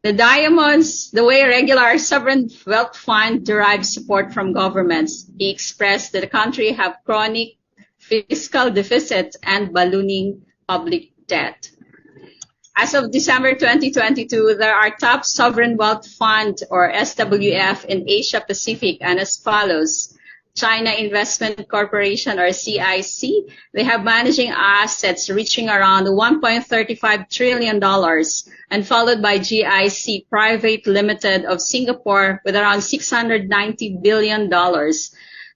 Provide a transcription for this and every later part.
The diamonds, the way regular sovereign wealth fund derives support from governments. He expressed that the country have chronic fiscal deficit and ballooning public debt. As of December 2022, there are top sovereign wealth fund or SWF in Asia Pacific and as follows. China Investment Corporation or CIC, they have managing assets reaching around $1.35 trillion and followed by GIC Private Limited of Singapore with around $690 billion.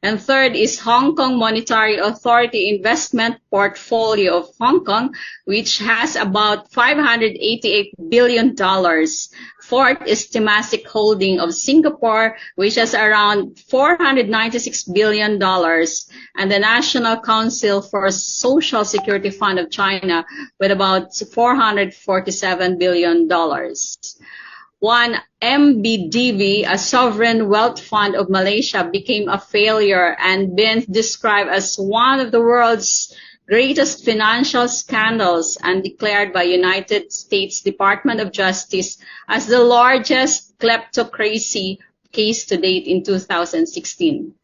And third is Hong Kong Monetary Authority Investment Portfolio of Hong Kong, which has about $588 billion. Fourth is Temasek Holding of Singapore, which has around $496 billion. And the National Council for Social Security Fund of China with about $447 billion. One, MBDV, a sovereign wealth fund of Malaysia, became a failure and been described as one of the world's greatest financial scandals and declared by United States Department of Justice as the largest kleptocracy case to date in 2016.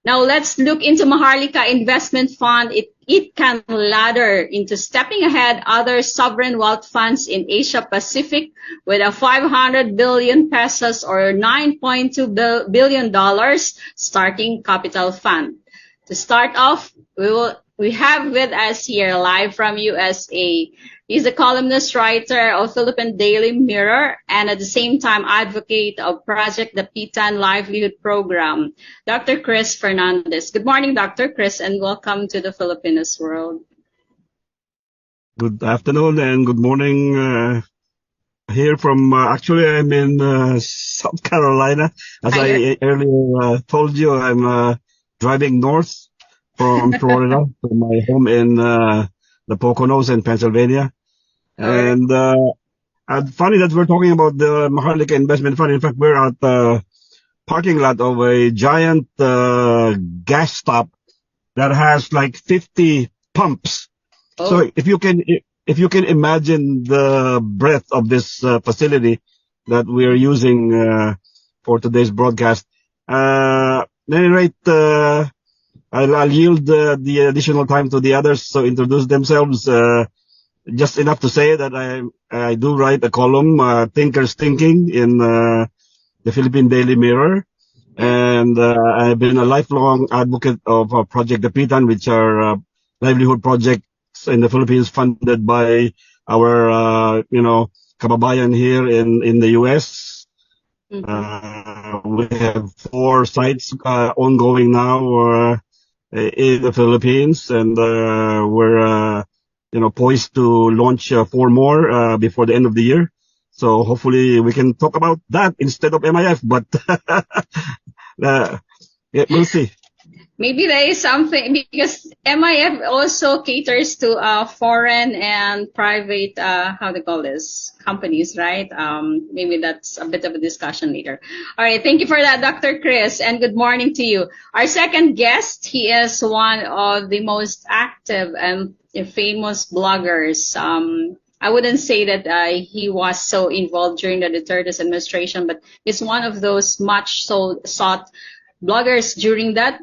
Now let's look into Maharlika Investment Fund. It can ladder into stepping ahead other sovereign wealth funds in Asia Pacific with a 500 billion pesos or $9.2 billion starting capital fund. To start off, we have with us here live from USA. He's a columnist-writer of Philippine Daily Mirror and at the same time advocate of Project KABATAAN Livelihood Program, Dr. Cris Fernandez. Good morning, Dr. Cris, and welcome to the Filipinos world. Good afternoon and good morning. Here from, actually I'm in South Carolina. As I earlier told you, I'm driving north from Florida to my home in the Poconos in Pennsylvania. And funny that we're talking about the Maharlika Investment Fund. In fact, we're at the parking lot of a giant gas stop that has like 50 pumps. Oh. So if you can imagine the breadth of this facility that we are using for today's broadcast. At any rate, I'll yield the additional time to the others to introduce themselves. Just enough to say that I do write a column, Thinkers Thinking, in the Philippine Daily Mirror. And I've been a lifelong advocate of Project KABATAAN, which are livelihood projects in the Philippines funded by our, kababayan here in the U.S. Mm-hmm. We have 4 sites ongoing now in the Philippines, and we're poised to launch 4 more before the end of the year. So hopefully we can talk about that instead of MIF, but yeah, we'll see. Maybe there is something, because MIF also caters to foreign and private, how they call this, companies, right? Maybe that's a bit of a discussion later. All right, thank you for that, Dr. Cris, and good morning to you. Our second guest, he is one of the most active and famous bloggers. I wouldn't say that he was so involved during the Duterte's administration, but he's one of those much so sought bloggers during that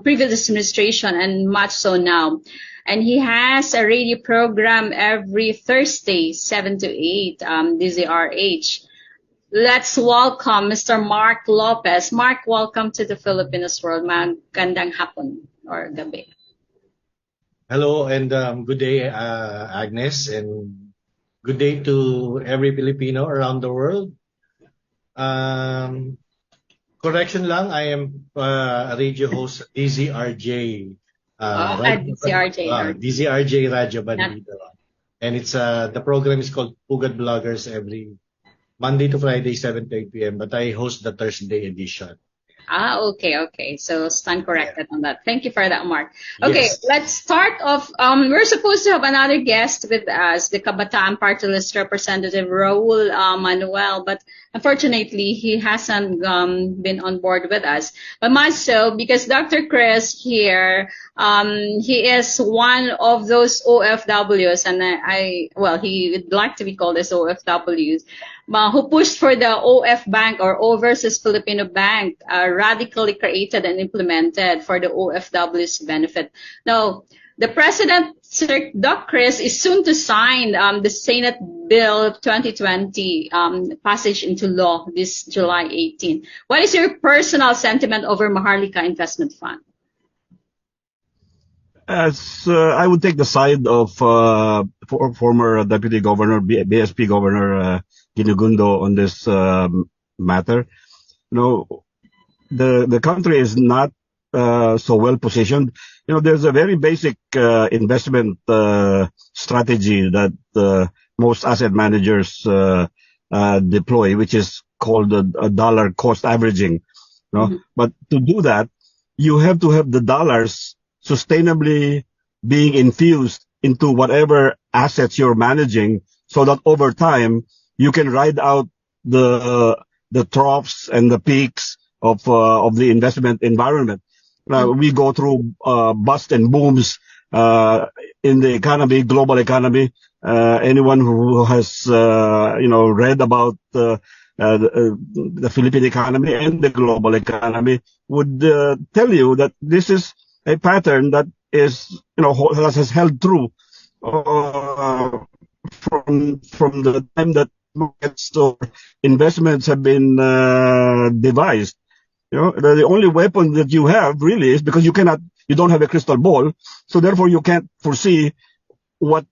previous administration and much so now. And he has a radio program every Thursday, 7 to 8, DZRH. Let's welcome Mr. Mark Lopez. Mark, welcome to the Filipinos world. Magandang hapon or gabi. Hello and good day, Agnes, and good day to every Filipino around the world. Correction lang, I am a radio host, DZRJ. DZRJ Radio Bandido. And it's the program is called Pugad Bloggers every Monday to Friday, 7 to 8 p.m. But I host the Thursday edition. Okay. So stand corrected on that. Thank you for that, Mark. Okay, Yes. let's start off. We're supposed to have another guest with us, the KABATAAN Partylist representative Raoul Manuel, but unfortunately he hasn't been on board with us. But much so because Dr. Cris here, he is one of those OFWs, and he would like to be called as OFWs, who pushed for the OF Bank or O versus Filipino Bank, radically created and implemented for the OFW's benefit. Now, the President, Sir Doc Cris, is soon to sign the Senate Bill 2020 passage into law this July 18. What is your personal sentiment over Maharlika Investment Fund? As I would take the side of former Deputy Governor, BSP Governor Ginugundo on this matter. The country is not so well positioned. There's a very basic investment strategy that most asset managers deploy, which is called a dollar cost averaging. Mm-hmm. But to do that, you have to have the dollars sustainably being infused into whatever assets you're managing, so that over time you can ride out the troughs and the peaks of the investment environment. We go through bust and booms in the economy, global economy. Anyone who has read about the Philippine economy and the global economy would tell you that this is a pattern that is, has held true from the time that markets or investments have been devised. The only weapon that you have really is because you don't have a crystal ball, so therefore you can't foresee what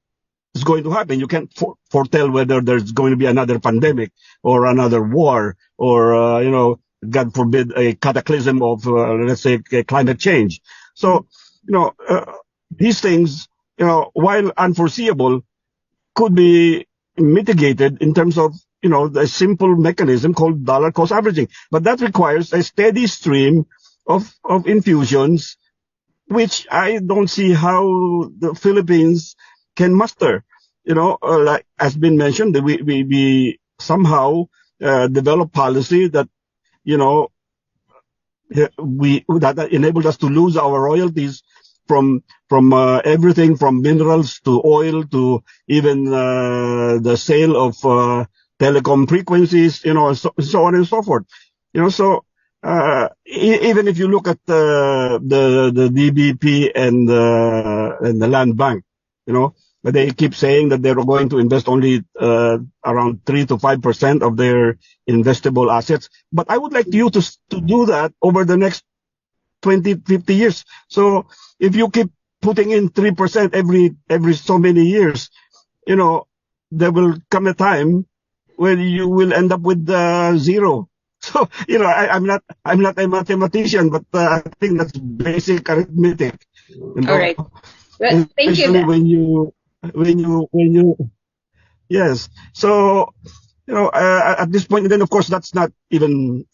is going to happen. You can't foretell whether there's going to be another pandemic or another war or, God forbid, a cataclysm of, let's say, climate change. So, these things, while unforeseeable, could be mitigated in terms of, the simple mechanism called dollar cost averaging. But that requires a steady stream of infusions, which I don't see how the Philippines can muster. Like has been mentioned, we somehow develop policy that, that enabled us to lose our royalties from everything from minerals to oil to even the sale of telecom frequencies, so on and so forth. So even if you look at the DBP and the land bank, they keep saying that they're going to invest only around 3 to 5% of their investable assets. But I would like you to do that over the next 20, 50 years. So if you keep putting in 3% every so many years, there will come a time when you will end up with zero. So, I'm not a mathematician, but I think that's basic arithmetic. All right. Well, thank you. When you, yes. So, at this point, and then of course, that's not even,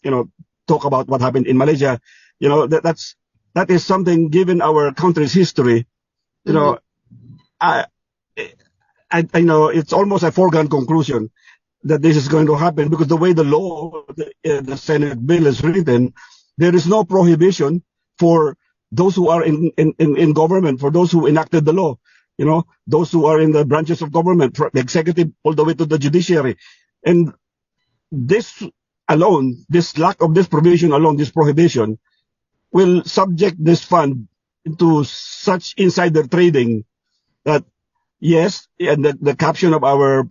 talk about what happened in Malaysia. That is something, given our country's history, I know it's almost a foregone conclusion that this is going to happen, because the way the law, the Senate bill is written, there is no prohibition for those who are in government, for those who enacted the law. Those who are in the branches of government, from the executive all the way to the judiciary. And this alone, this lack of this provision alone, this prohibition, will subject this fund to such insider trading that, yes, and the caption of our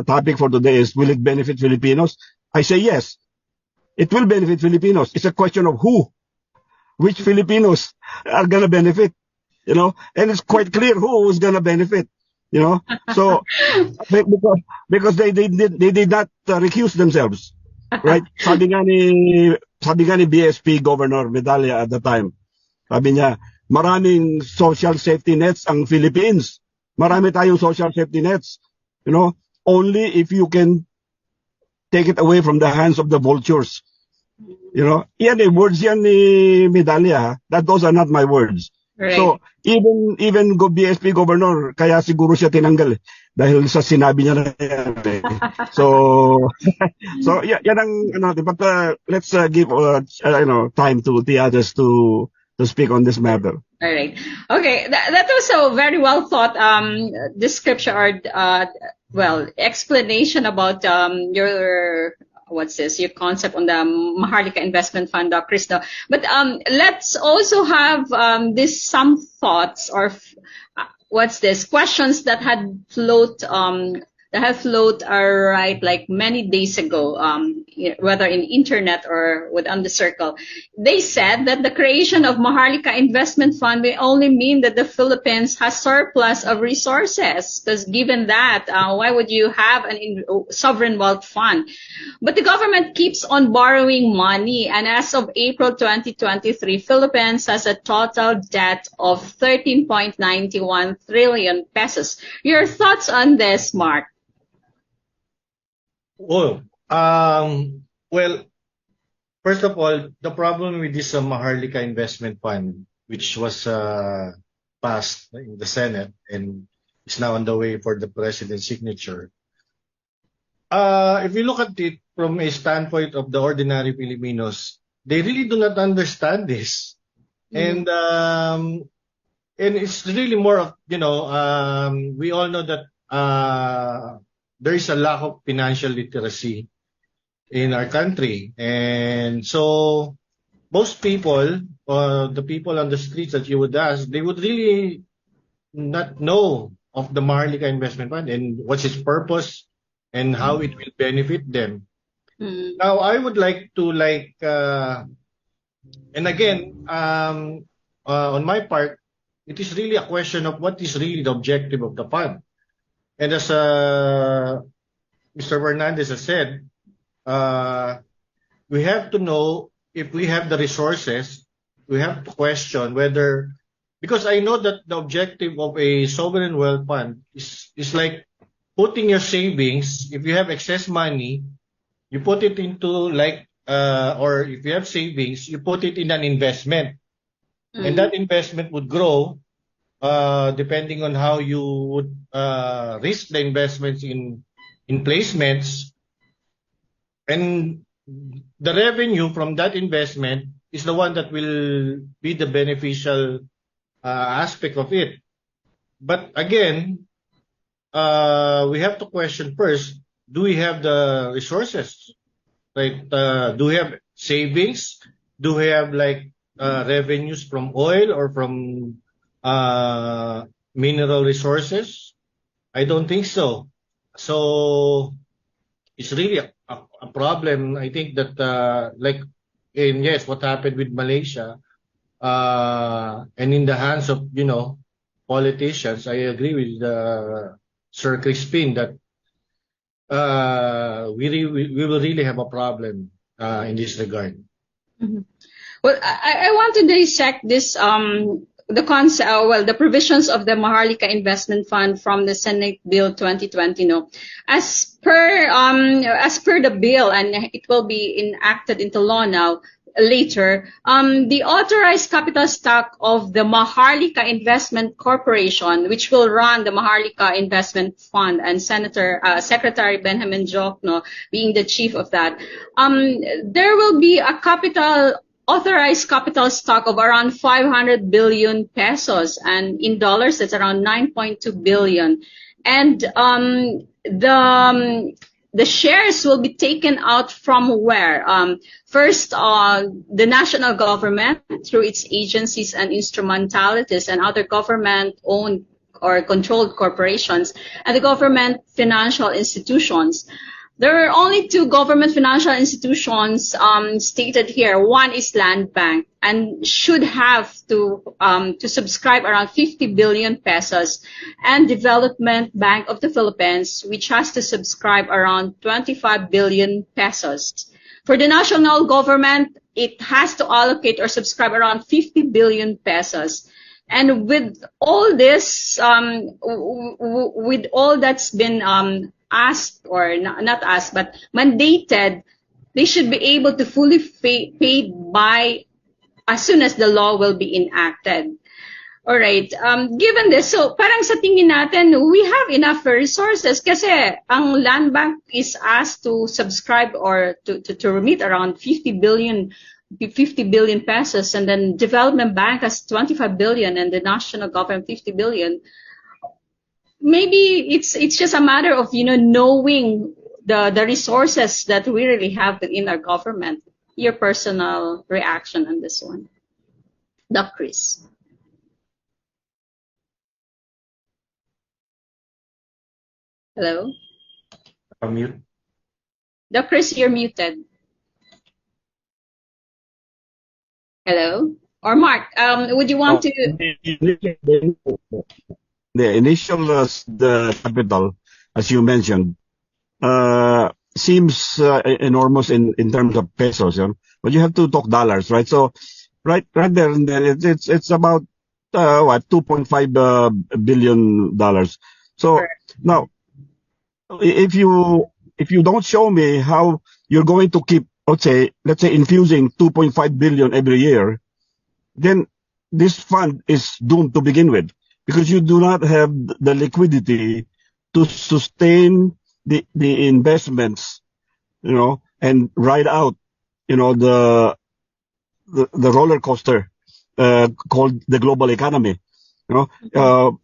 topic for today is, will it benefit Filipinos? I say yes. It will benefit Filipinos. It's a question of who. Which Filipinos are going to benefit? And it's quite clear who is going to benefit, so because they did not recuse themselves, right? Sabi nga ni BSP Governor Medalla at the time, sabi niya, maraming social safety nets ang Philippines. Marami tayong social safety nets, only if you can take it away from the hands of the vultures. You know, yan eh, words yan ni Medalla. Those are not my words. Right. So, even BSP governor, kaya siguro siya tinanggal eh, dahil sa sinabi niya na yan eh. So, yan ang, but let's give, time to the others to speak on this matter. All right. Okay. That was a very well thought description or explanation about your your concept on the Maharlika Investment Fund, Cris. But let's also have some thoughts or questions that had float right like many days ago, whether in internet or within the circle. They said that the creation of Maharlika Investment Fund may only mean that the Philippines has surplus of resources, because given that, why would you have an sovereign wealth fund? But the government keeps on borrowing money, and as of April 2023, Philippines has a total debt of 13.91 trillion pesos. Your thoughts on this, Mark? Oh, well, first of all, the problem with this Maharlika Investment Fund, which was passed in the Senate and is now on the way for the president's signature. If you look at it from a standpoint of the ordinary Filipinos, they really do not understand this. And it's really more of, we all know that there is a lack of financial literacy in our country. And so most people, the people on the streets that you would ask, they would really not know of the Maharlika Investment Fund and what's its purpose and how it will benefit them. Now, I would like to and again, on my part, it is really a question of what is really the objective of the fund. And as Mr. Fernandez has said, we have to know if we have the resources. We have to question whether, because I know that the objective of a sovereign wealth fund is like putting your savings. If you have excess money, you put it into or if you have savings, you put it in an investment. And that investment would grow depending on how you would risk the investments in placements. And the revenue from that investment is the one that will be the beneficial aspect of it. But again, we have to question first, do we have the resources? Right? Do we have savings? Do we have revenues from oil or from mineral resources? I don't think so. So it's really a problem. I think that what happened with Malaysia, and in the hands of politicians, I agree with Sir Cris that we will really have a problem in this regard. Mm-hmm. Well, I want to dissect this the provisions of the Maharlika Investment Fund from the Senate Bill 2020. As per the bill, and it will be enacted into law now later, the authorized capital stock of the Maharlika Investment Corporation, which will run the Maharlika Investment Fund, and Secretary Benjamin Jokno being the chief of that, there will be a authorized capital stock of around 500 billion pesos, and in dollars that's around 9.2 billion. And the shares will be taken out from where? First, the national government through its agencies and instrumentalities and other government-owned or controlled corporations, and the government financial institutions. There are only two government financial institutions stated here. One is Land Bank, and should have to subscribe around 50 billion pesos, and Development Bank of the Philippines, which has to subscribe around 25 billion pesos. For the national government, it has to allocate or subscribe around 50 billion pesos. And with all this, with all that's been asked, or not asked, but mandated, they should be able to fully paid by as soon as the law will be enacted. All right. Given this, so parang sa tingin natin, we have enough resources kasi ang land bank is asked to subscribe or to remit around 50 billion pesos, and then development bank has 25 billion and the national government 50 billion. Maybe it's just a matter of, knowing the resources that we really have within our government. Your personal reaction on this one, Doc Cris. Hello? Mute. Doc Cris, you're muted. Hello? Or Mark, would you want to... The initial the capital, as you mentioned, seems enormous in terms of pesos, but you have to talk dollars, right? So right there and then it's about $2.5 billion. So Correct. now, if you don't show me how you're going to keep, let's say infusing 2.5 billion every year, then this fund is doomed to begin with, because you do not have the liquidity to sustain the investments, and ride out, the roller coaster called the global economy. Maubusan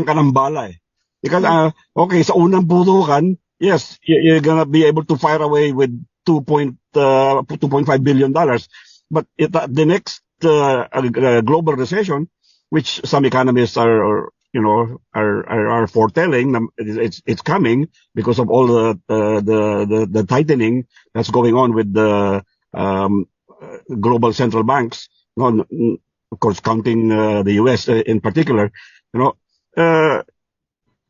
ka ng bala eh. Because okay, sa unang putukan, yes, you're gonna be able to fire away with $2.5 billion, but the next global recession, which some economists are foretelling, it's coming because of all the tightening that's going on with the global central banks, of course counting the US in particular.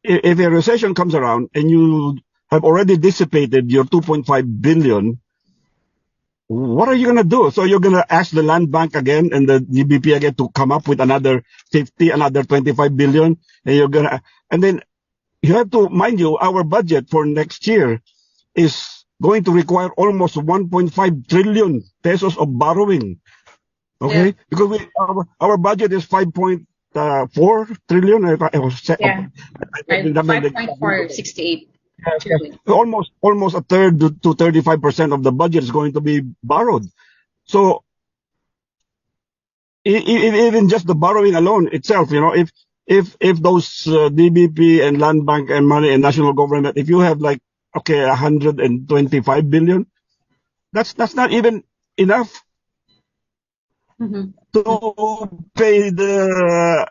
If a recession comes around and you have already dissipated your 2.5 billion, what are you going to do? So you're going to ask the land bank again and the GBP again to come up with another 50, another 25 billion, and then you have to, mind you, our budget for next year is going to require almost 1.5 trillion pesos of borrowing. Okay? Yeah. Because our budget is 5.4 trillion. Yeah. 5.468. Almost a third to 35% of the budget is going to be borrowed. So even just the borrowing alone itself, if those DBP and land bank and money and national government, if you have 125 billion, that's not even enough to pay the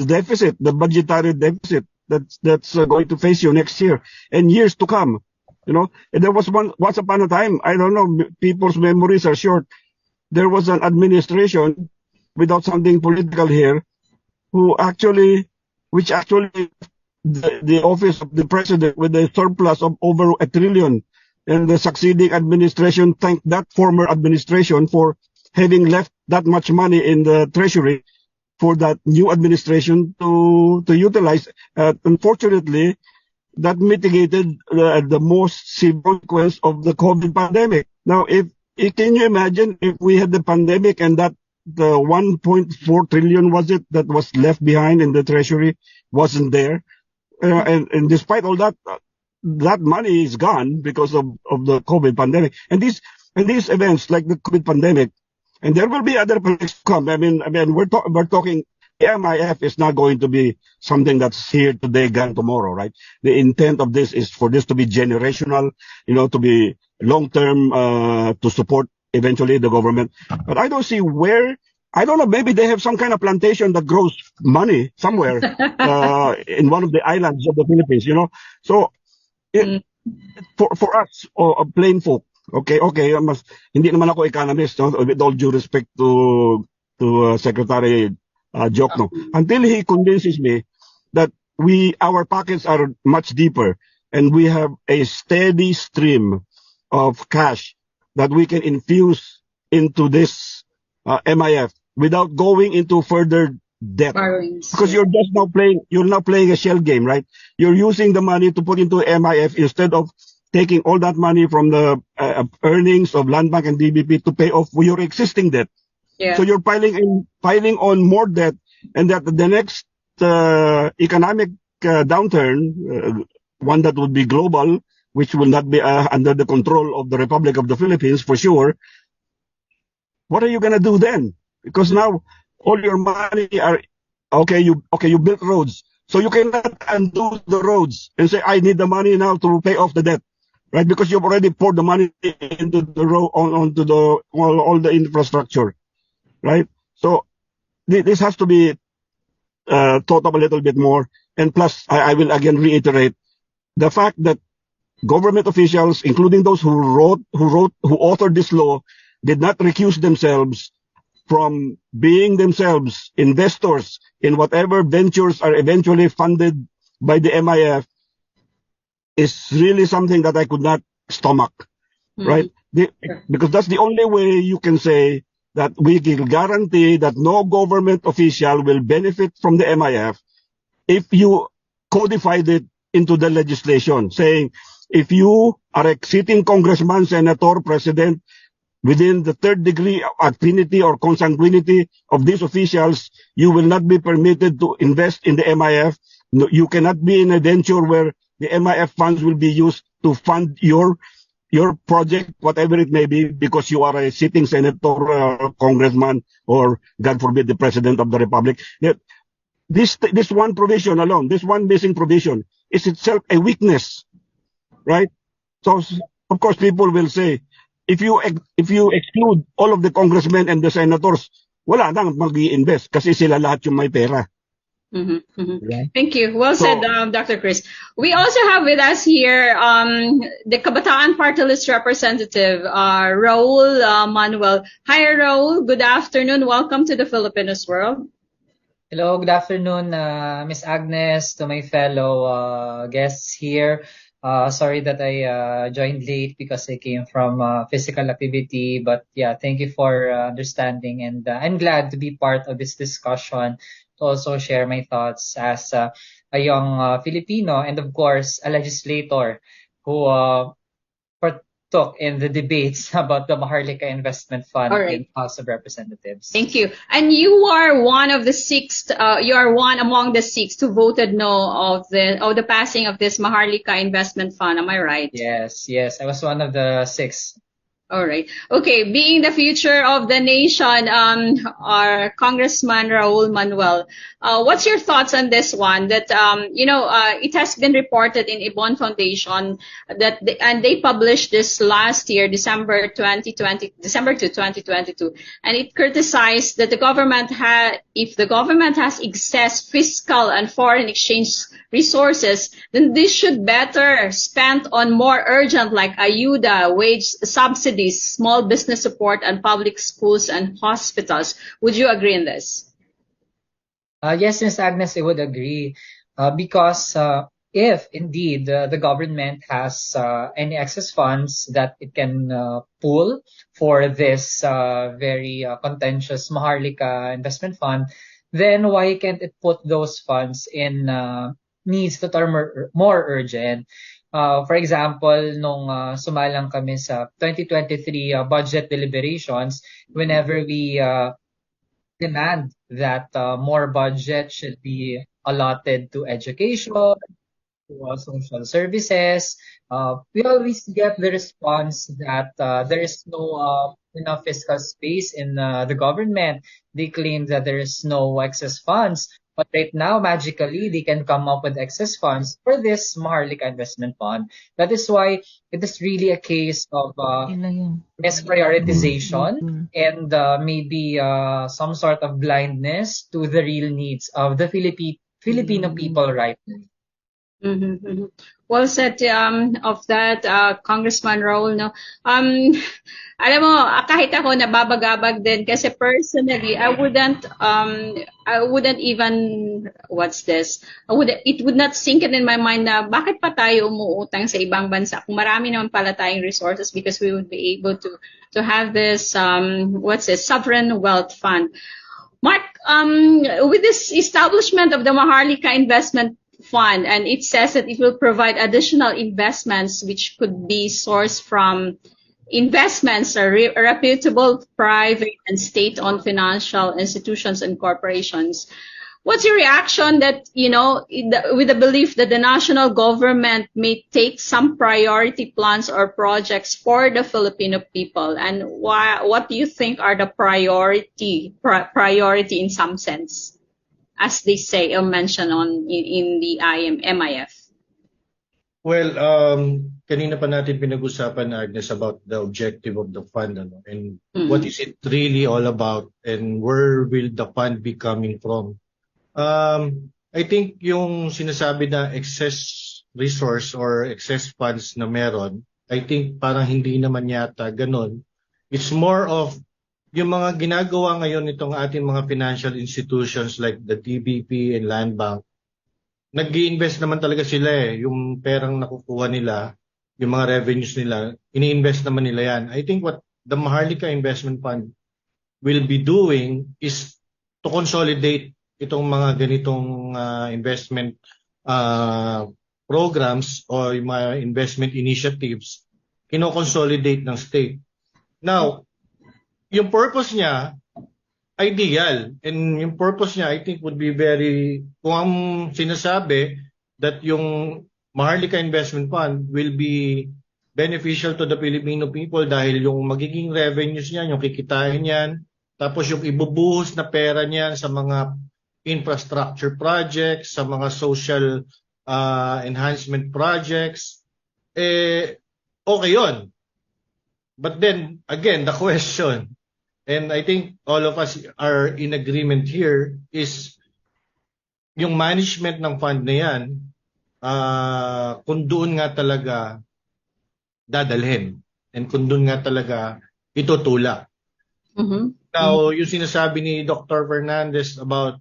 deficit, the budgetary deficit that's going to face you next year and years to come. And there was once upon a time, I don't know, people's memories are short. There was an administration, without sounding political here, which actually the office of the president with a surplus of over $1 trillion, and the succeeding administration thanked that former administration for having left that much money in the treasury for that new administration to utilize. Unfortunately, that mitigated the most severe consequence of the COVID pandemic. Now, can you imagine if we had the pandemic and that the 1.4 trillion that was left behind in the treasury wasn't there, and despite all that, that money is gone because of the COVID pandemic. And these events like the COVID pandemic, and there will be other projects to come. I mean, we're talking. The MIF is not going to be something that's here today, gone tomorrow, right? The intent of this is for this to be generational, to be long-term, to support eventually the government. But I don't see where. I don't know. Maybe they have some kind of plantation that grows money somewhere in one of the islands of the Philippines. So for us, plain folk. Okay, hindi naman ako economist, no? With all due respect to Secretary Joke, no? Until he convinces me that our pockets are much deeper and we have a steady stream of cash that we can infuse into this MIF without going into further debt. Borrowings. Because you're now playing a shell game, right? You're using the money to put into MIF instead of taking all that money from the earnings of Land Bank and DBP to pay off your existing debt. Yeah. So you're piling on more debt, and that the next economic downturn, one that would be global, which will not be under the control of the Republic of the Philippines for sure. What are you gonna do then? Because now all your money are you built roads, so you cannot undo the roads and say I need the money now to pay off the debt, right? Because you've already poured the money into the road onto the all the infrastructure, right? So this has to be thought of a little bit more. And plus, I will again reiterate the fact that government officials, including those who authored this law, did not recuse themselves from being themselves investors in whatever ventures are eventually funded by the MIF is really something that I could not stomach, right? Because that's the only way you can say that we can guarantee that no government official will benefit from the MIF if you codified it into the legislation, saying if you are a sitting congressman, senator, president, within the third degree of affinity or consanguinity of these officials, you will not be permitted to invest in the MIF. No, you cannot be in a venture where the MIF funds will be used to fund your project, whatever it may be, because you are a sitting senator, congressman, or God forbid, the president of the republic. This one provision alone, this one missing provision, is itself a weakness, right? So, of course, people will say, if you exclude all of the congressmen and the senators, wala nang mag-i-invest kasi sila lahat yung may pera. Yeah. Thank you. Well said, Dr. Cris. We also have with us here the KABATAAN Partylist representative, Raoul Manuel. Hi, Raoul. Good afternoon. Welcome to the Filipinos World. Hello. Good afternoon, Miss Agnes, to my fellow guests here. Sorry that I joined late because I came from physical activity, but yeah, thank you for understanding, and I'm glad to be part of this discussion, to also share my thoughts as a young Filipino and of course a legislator who partook in the debates about the Maharlika Investment Fund in House of Representatives. Thank you. And you are one of the six. You are one among the six who voted no of the passing of this Maharlika Investment Fund. Am I right? Yes. I was one of the six. All right. Okay. Being the future of the nation, our Congressman Raoul Manuel, what's your thoughts on this one? That it has been reported in Ibon Foundation that they published this last year, December to 2022, and it criticized that if the government has excess fiscal and foreign exchange resources, then this should better spent on more urgent like ayuda, wage subsidies, small business support, and public schools and hospitals. Would you agree in this? Yes, Ms. Agnes, I would agree. Because if indeed the government has any excess funds that it can pool for this very contentious Maharlika Investment Fund, then why can't it put those funds in needs that are more urgent? For example, nung sumalang kami sa 2023 budget deliberations, whenever we demand that more budget should be allotted to education, to social services, we always get the response that there is no enough fiscal space in the government. They claim that there is no excess funds. But right now, magically, they can come up with excess funds for this Maharlika Investment Fund. That is why it is really a case of misprioritization and maybe some sort of blindness to the real needs of the Filipino people right now. Well said of that, Congressman Raoul. No? Alam mo, kahit ako nababagabag din kasi personally, I wouldn't even, it would not sink in my mind na bakit pa tayo umuutang sa ibang bansa kung marami naman pala tayong resources, because we would be able to have this, sovereign wealth fund. Mark, with this establishment of the Maharlika Investment fund, and it says that it will provide additional investments which could be sourced from investments or reputable private and state-owned financial institutions and corporations. What's your reaction that, with the belief that the national government may take some priority plans or projects for the Filipino people? And what do you think are the priority in some sense, as they say or mention in the MIF? Well, kanina pa natin pinag-usapan, Agnes, about the objective of the fund, and what is it really all about, and where will the fund be coming from? I think yung sinasabi na excess resource or excess funds na meron, I think parang hindi naman yata ganun. It's more of yung mga ginagawa ngayon nitong ating mga financial institutions like the DBP and Land Bank. Nag-i-invest naman talaga sila yung perang nakukuha nila, yung mga revenues nila, ini-invest naman nila yan. I think what the Maharlika Investment Fund will be doing is to consolidate itong mga ganitong investment programs o yung mga investment initiatives, kino-consolidate ng state. Now, yung purpose niya, ideal. And yung purpose niya, I think, would be very, kung ang sinasabi that yung Maharlika Investment Fund will be beneficial to the Filipino people dahil yung magiging revenues niyan, yung kikitain niyan, tapos yung ibubuhos na pera niyan sa mga infrastructure projects, sa mga social enhancement projects, okay yun. But then, again, the question, and I think all of us are in agreement here, is yung management ng fund na yan, kung doon nga talaga dadalhin, and kung doon nga talaga itutulak. Now, yung sinasabi ni Dr. Fernandez about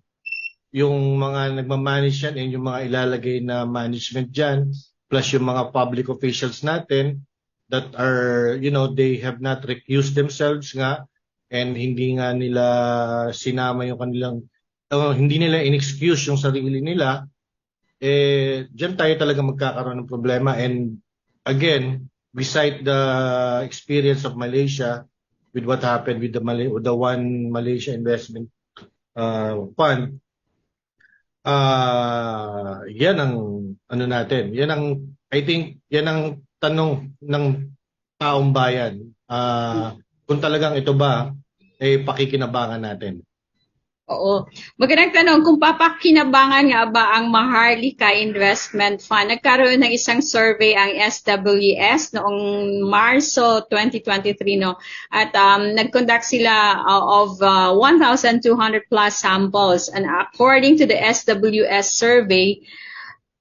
yung mga nagmamanage yan and yung mga ilalagay na management dyan, plus yung mga public officials natin that are, they have not recused themselves nga, and hindi nga nila sinama yung kanilang, hindi nila in-excuse yung sarili nila, dyan tayo talaga magkakaroon ng problema. And again, beside the experience of Malaysia with what happened with the One Malaysia Investment Fund, yan ang natin. Yan ang, I think, yan ang tanong ng taong bayan. Kung talagang ito ba, pakikinabangan natin. Oo. Magandang tanong, kung papakinabangan nga ba ang Maharlika Investment Fund? Nagkaroon ng isang survey ang SWS noong Marso 2023, no? At nag-conduct sila of 1,200 plus samples. And according to the SWS survey,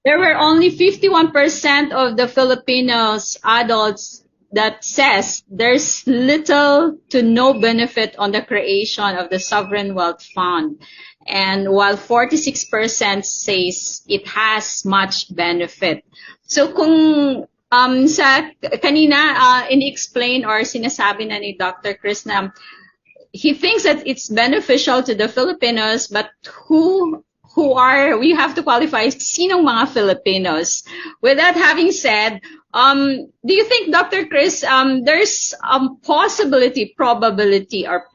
there were only 51% of the Filipinos adults that says there's little to no benefit on the creation of the Sovereign Wealth Fund. And while 46% says it has much benefit. So kung sa kanina in-explain or sinasabi na ni Dr. Cris na he thinks that it's beneficial to the Filipinos, but we have to qualify sinong mga Filipinos. With that having said, do you think, Dr. Cris, there's probability, or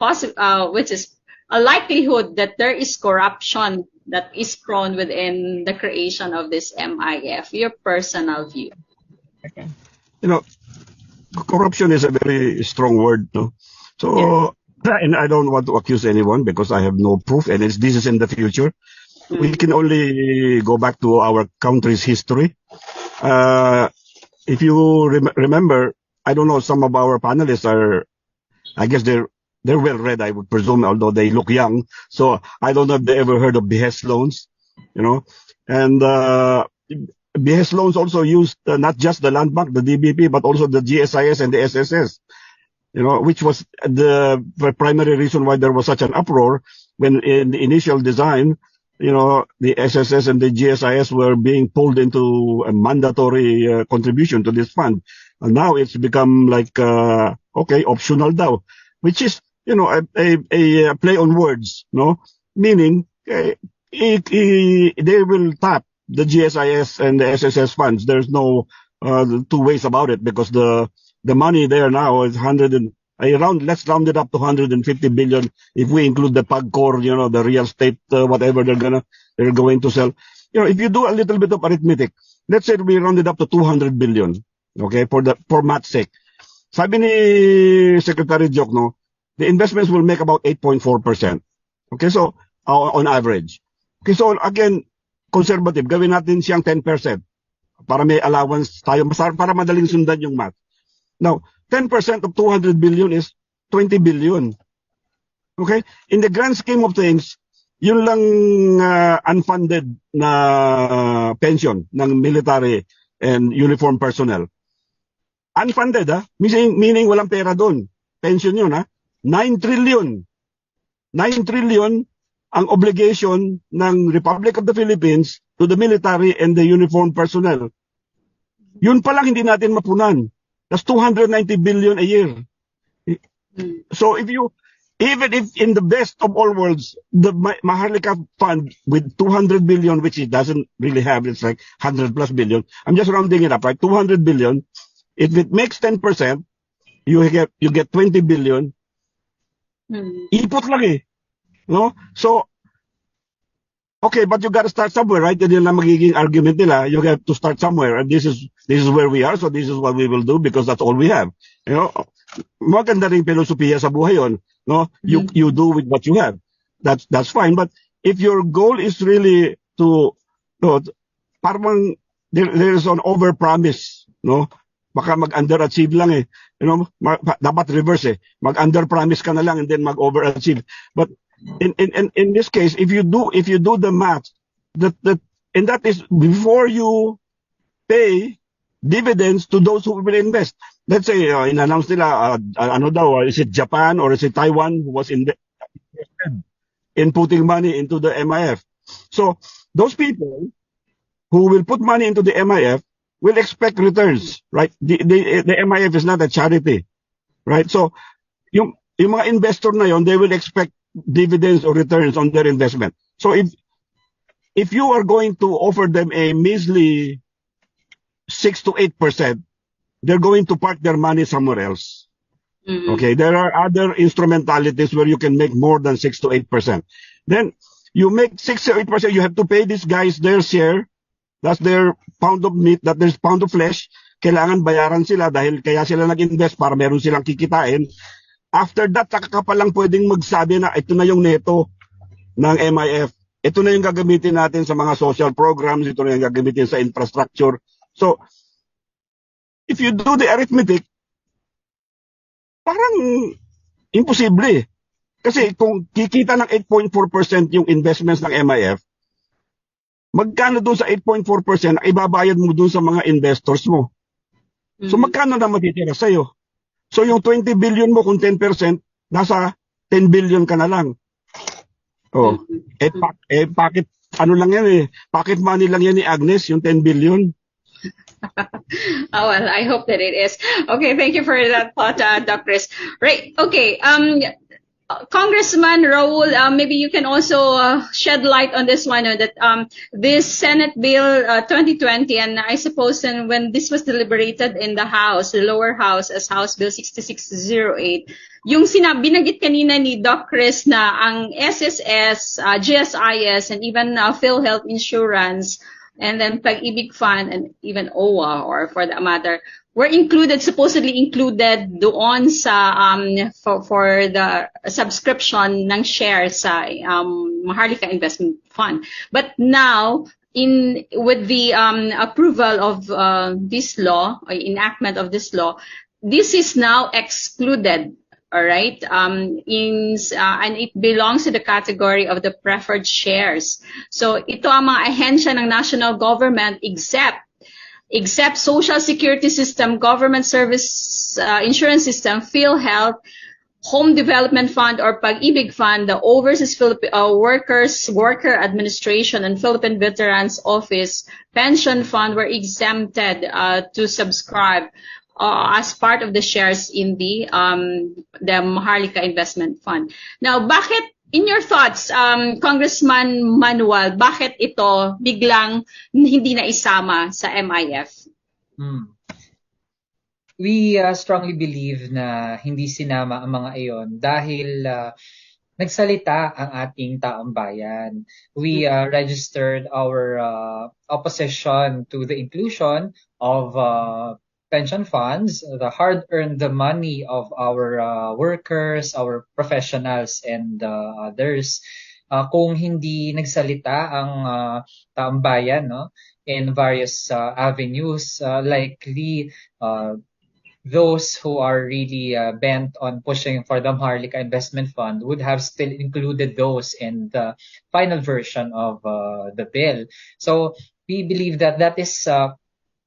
which is a likelihood that there is corruption that is prone within the creation of this MIF? Your personal view. Okay. Corruption is a very strong word, no? So, and I don't want to accuse anyone because I have no proof, and this is in the future. We can only go back to our country's history. If you remember, I don't know, some of our panelists are, I guess they're well read, I would presume, although they look young. So I don't know if they ever heard of behest loans, and behest loans also used not just the Land Bank, the DBP, but also the GSIS and the SSS, which was the primary reason why there was such an uproar when in the initial design, the SSS and the GSIS were being pulled into a mandatory contribution to this fund. And now it's become like, optional now, which is, a play on words, no? Meaning, they will tap the GSIS and the SSS funds. There's no two ways about it, because the money there now is let's round it up to 150 billion if we include the PAGCOR, the real estate, whatever they're going to sell. If you do a little bit of arithmetic, let's say we round it up to 200 billion, okay, for math's sake. Sabi ni Secretary Jok, no, the investments will make about 8.4%. Okay, so on average. Okay, so again, conservative, gawin natin siyang 10% para may allowance tayo, para madaling sundan yung math. Now, 10% of 200 billion is 20 billion. Okay? In the grand scheme of things, yun lang unfunded na pension ng military and uniform personnel. Unfunded, meaning walang pera doon. Pension yun, 9 trillion. 9 trillion ang obligation ng Republic of the Philippines to the military and the uniformed personnel. Yun pa lang hindi natin mapunan. That's 290 billion a year. So even if in the best of all worlds, the Maharlika fund with 200 billion, which it doesn't really have, it's like 100 plus billion. I'm just rounding it up, right? 200 billion. If it makes 10%, you get 20 billion. Ipot lang no? So, okay, but you got to start somewhere, right? Yun lang magiging argument nila. You have to start somewhere, and this is where we are, so this is what we will do because that's all we have. Maganda ring filosofiya sa buhay yun, no? You do with what you have. That's fine. But if your goal is really to, parang there is an overpromise, no? Baka mag-underachieve lang dapat reverse mag-underpromise ka na lang and then mag-overachieve. But in this case, if you do the math, and that is before you pay dividends to those who will invest. Let's say in-announce nila is it Japan or is it Taiwan who was invested in putting money into the MIF. So those people who will put money into the MIF will expect returns, right? The MIF is not a charity, right? So yung mga investor na yon, they will expect dividends or returns on their investment. So if you are going to offer them a measly 6 to 8%, they're going to park their money somewhere else. Okay, there are other instrumentalities where you can make more than 6 to 8%. Then you make 6 to 8%, you have to pay these guys their share. That's their pound of meat, that there's pound of flesh. Kailangan bayaran sila dahil kaya sila nag-invest para meron silang kikitain. After that, saka ka palang pwedeng magsabi na ito na yung neto ng MIF. Ito na yung gagamitin natin sa mga social programs. Ito na yung gagamitin sa infrastructure. So, if you do the arithmetic, parang imposible. Kasi kung kikita ng 8.4% yung investments ng MIF, magkano doon sa 8.4% ang ibabayad mo doon sa mga investors mo? So magkano na matitira sa'yo? So yung 20 billion mo kung 10%, nasa 10 billion ka na lang. Pocket, pocket money lang yan ni Agnes, yung 10 billion. Well, I hope that it is. Okay, thank you for that thought, Doc Cris. Right, okay. Congressman Raoul, maybe you can also shed light on this one, that this Senate Bill 2020, and I suppose when this was deliberated in the House, the lower house, as House Bill 6608, yung binanggit kanina ni Doc Cris na ang SSS, GSIS, and even PhilHealth Insurance, and then Pag-ibig Fund, and even OWA, or for that matter, were supposedly included doon sa for the subscription ng shares sa Maharlika Investment Fund. But now, with the approval of this law, or enactment of this law, this is now excluded. All right, and it belongs to the category of the preferred shares. So ito ang mga ahensya ng national government except Social Security System, Government Service Insurance System, PhilHealth, Home Development Fund, or Pag-ibig Fund, the Overseas Worker Administration, and Philippine Veterans Office Pension Fund were exempted to subscribe as part of the shares in the Maharlika Investment Fund. Now, bakit in your thoughts, Congressman Manuel, bakit ito biglang hindi na isama sa MIF? We strongly believe na hindi sinama ang mga iyon dahil nagsalita ang ating taong bayan. We registered our opposition to the inclusion of pension funds, the hard-earned money of our workers, our professionals, and others. Kung hindi nagsalita ang taong bayan, no, in various avenues, likely those who are really bent on pushing for the Maharlika Investment Fund would have still included those in the final version of the bill. So we believe that that is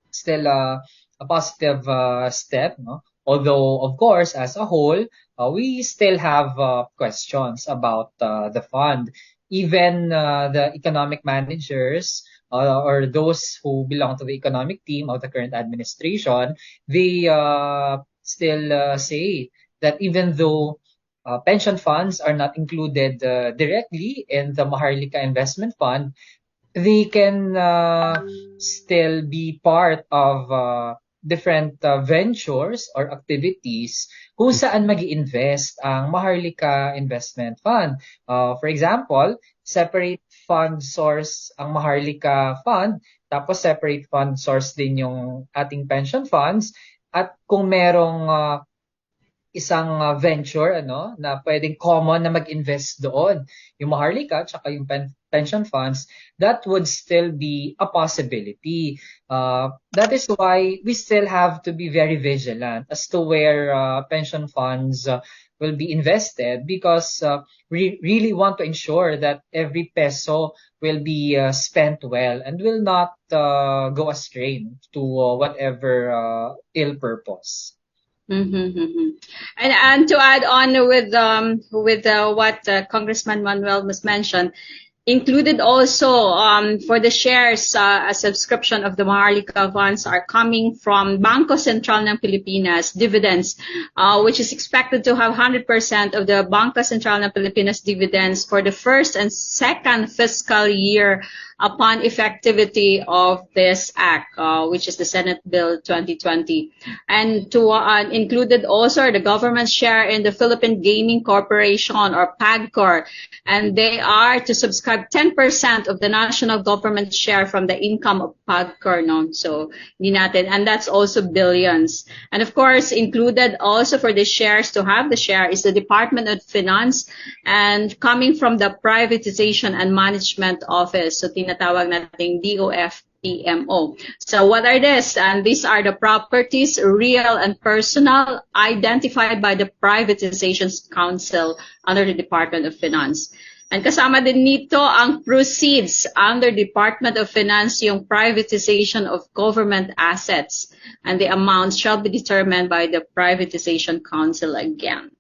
still a positive step, no? Although, of course, as a whole, we still have questions about the fund. Even the economic managers or those who belong to the economic team of the current administration, they still say that even though pension funds are not included directly in the Maharlika Investment Fund, they can still be part of different ventures or activities kung saan mag-i-invest ang Maharlika Investment Fund. For example, separate fund source ang Maharlika Fund, tapos separate fund source din yung ating pension funds. At kung merong isang venture na pwedeng common na mag-invest doon, yung Maharlika tsaka yung pension funds, that would still be a possibility. That is why we still have to be very vigilant as to where pension funds will be invested, because we really want to ensure that every peso will be spent well and will not go astray to whatever ill purpose. And to add on with what Congressman Manuel was mentioned, included also for the shares, a subscription of the Maharlika funds are coming from Bangko Sentral ng Pilipinas dividends, which is expected to have 100% of the Bangko Sentral ng Pilipinas dividends for the first and second fiscal year upon effectivity of this act, which is the Senate Bill 2020. And to included also the government share in the Philippine Gaming Corporation, or PAGCOR, and they are to subscribe 10% of the national government share from the income of PAGCOR, no? So, hindi natin, and that's also billions. And of course, included also for the shares, to have the share, is the Department of Finance, and coming from the Privatization and Management Office, so tinatawag nating DOF-PMO. So what are this? And these are the properties, real and personal, identified by the Privatization Council under the Department of Finance. And kasama din nito ang proceeds under Department of Finance, yung privatization of government assets. And the amounts shall be determined by the Privatization Council again.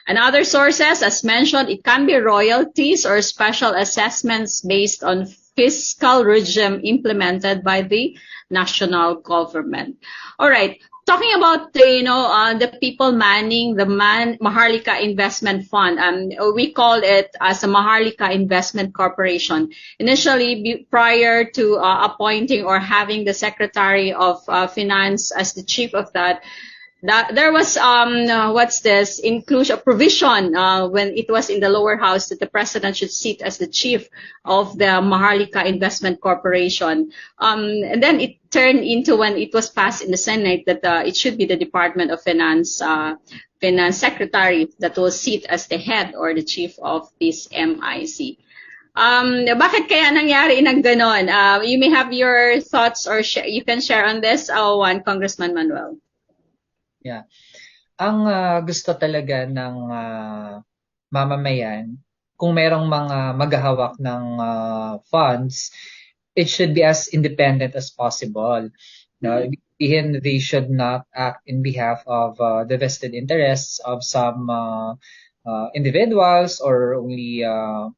And other sources, as mentioned, it can be royalties or special assessments based on fiscal regime implemented by the national government. All right. Talking about the people manning the Maharlika Investment Fund, we call it as a Maharlika Investment Corporation. Initially, prior to appointing or having the Secretary of Finance as the chief of that, there was inclusion provision when it was in the lower house that the president should sit as the chief of the Maharlika Investment Corporation. And then it turned into, when it was passed in the Senate, that it should be the Department of Finance Secretary that will sit as the head or the chief of this MIC. Bakit kaya nangyari ng ganon? You may have your thoughts, or you can share on this, Congressman Manuel. Yeah. Ang gusto talaga ng mamamayan, kung merong mga maghahawak ng funds, it should be as independent as possible. They should not act in behalf of the vested interests of some individuals or only a